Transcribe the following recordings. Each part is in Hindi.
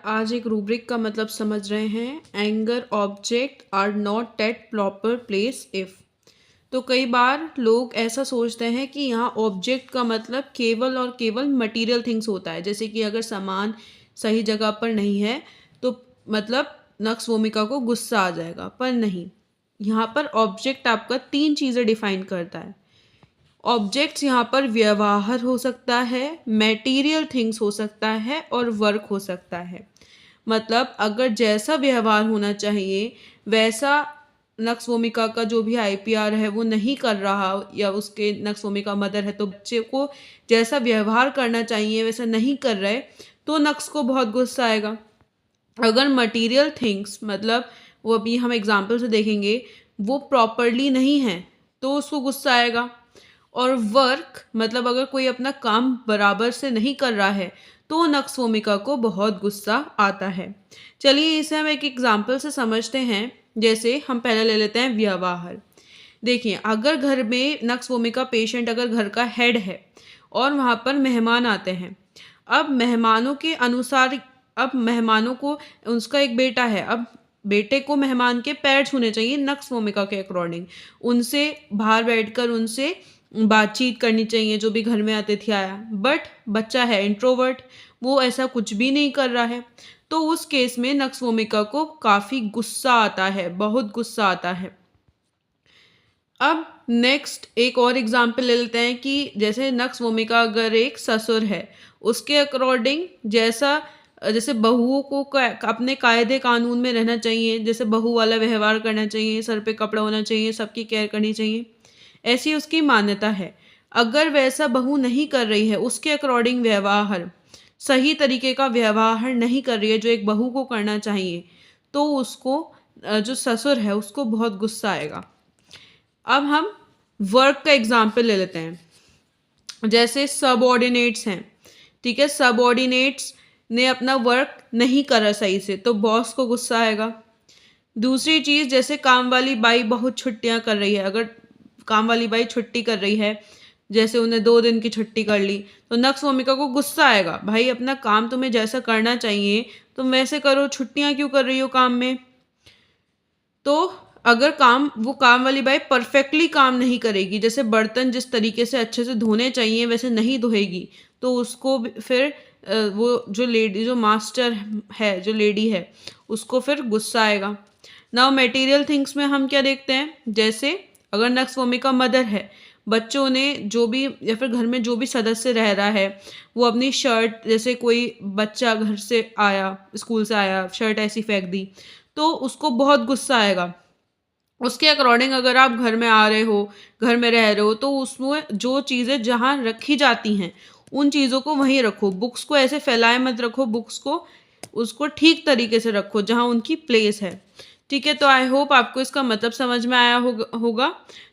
आज एक रूब्रिक का मतलब समझ रहे हैं। Anger object are not at proper place if. तो कई बार लोग ऐसा सोचते हैं कि यहाँ ऑब्जेक्ट का मतलब केवल और केवल मटेरियल थिंग्स होता है, जैसे कि अगर सामान सही जगह पर नहीं है तो मतलब नक्स वोमिका को गुस्सा आ जाएगा, पर नहीं। यहाँ पर ऑब्जेक्ट आपका तीन चीज़ें डिफाइन करता है। ऑब्जेक्ट्स यहाँ पर व्यवहार हो सकता है, मटेरियल थिंग्स हो सकता है और वर्क हो सकता है। मतलब अगर जैसा व्यवहार होना चाहिए वैसा नक्स वोमिका का जो भी आईपीआर है वो नहीं कर रहा, या उसके नक्स वोमिका मदर है तो बच्चे को जैसा व्यवहार करना चाहिए वैसा नहीं कर रहे, तो नक्स को बहुत गुस्सा आएगा। अगर मटेरियल थिंग्स मतलब वो अभी हम एग्जाम्पल से देखेंगे वो प्रॉपरली नहीं है तो उसको गुस्सा आएगा। और वर्क मतलब अगर कोई अपना काम बराबर से नहीं कर रहा है तो नक्स वोमिका को बहुत गुस्सा आता है। चलिए इसे हम एक एग्जाम्पल से समझते हैं। जैसे हम पहले ले लेते हैं व्यवहार। देखिए, अगर घर में नक्स वोमिका पेशेंट अगर घर का हेड है और वहाँ पर मेहमान आते हैं, अब मेहमानों के अनुसार, अब मेहमानों को, उसका एक बेटा है, अब बेटे को मेहमान के पैर छूने चाहिए नक्स वोमिका के अकॉर्डिंग। उनसे बाहर बैठकर उनसे बातचीत करनी चाहिए जो भी घर में अतिथि आया, बट बच्चा है इंट्रोवर्ट, वो ऐसा कुछ भी नहीं कर रहा है। तो उस केस में नक्स वोमिका को काफ़ी गुस्सा आता है, बहुत गुस्सा आता है। अब नेक्स्ट एक और एग्जाम्पल ले लेते हैं कि जैसे नक्स वोमिका अगर एक ससुर है, उसके अकॉर्डिंग जैसा जैसे बहुओं को अपने कायदे कानून में रहना चाहिए, जैसे बहू वाला व्यवहार करना चाहिए, सर पे कपड़ा होना चाहिए, सबकी केयर करनी चाहिए, ऐसी उसकी मान्यता है। अगर वैसा बहू नहीं कर रही है, उसके अकॉर्डिंग व्यवहार, सही तरीके का व्यवहार नहीं कर रही है जो एक बहू को करना चाहिए, तो उसको जो ससुर है उसको बहुत गुस्सा आएगा। अब हम वर्क का एग्जाम्पल ले लेते हैं। जैसे सबऑर्डिनेट्स हैं, ठीक है, सबऑर्डिनेट्स ने अपना वर्क नहीं करा सही से तो बॉस को गुस्सा आएगा। दूसरी चीज़, जैसे काम वाली बाई बहुत छुट्टियां कर रही है, अगर काम वाली बाई छुट्टी कर रही है, जैसे उन्हें 2 दिन की छुट्टी कर ली, तो नक्स वोमिका को गुस्सा आएगा, भाई अपना काम तुम्हें जैसा करना चाहिए तुम वैसे करो, छुट्टियां क्यों कर रही हो काम में। तो अगर वो काम वाली बाई परफेक्टली काम नहीं करेगी, जैसे बर्तन जिस तरीके से अच्छे से धोने चाहिए वैसे नहीं धोएगी, तो उसको फिर वो जो लेडी, जो मास्टर है, जो लेडी है, उसको फिर गुस्सा आएगा। नाउ मटेरियल थिंग्स में हम क्या देखते हैं, जैसे अगर नक्स वोमिका मदर है, बच्चों ने जो भी या फिर घर में जो भी सदस्य रह रहा है वो अपनी शर्ट, जैसे कोई बच्चा घर से आया, स्कूल से आया, शर्ट ऐसी फेंक दी, तो उसको बहुत गुस्सा आएगा। उसके अकॉर्डिंग अगर आप घर में आ रहे हो, घर में रह रहे हो, तो उसमें जो चीज़ें जहाँ रखी जाती हैं उन चीज़ों को वहीं रखो, बुक्स को ऐसे फैलाए मत रखो, बुक्स को उसको ठीक तरीके से रखो जहाँ उनकी प्लेस है। ठीक है, तो आई होप आपको इसका मतलब समझ में आया होगा।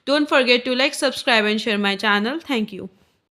Don't forget to like, subscribe and share my channel. Thank you.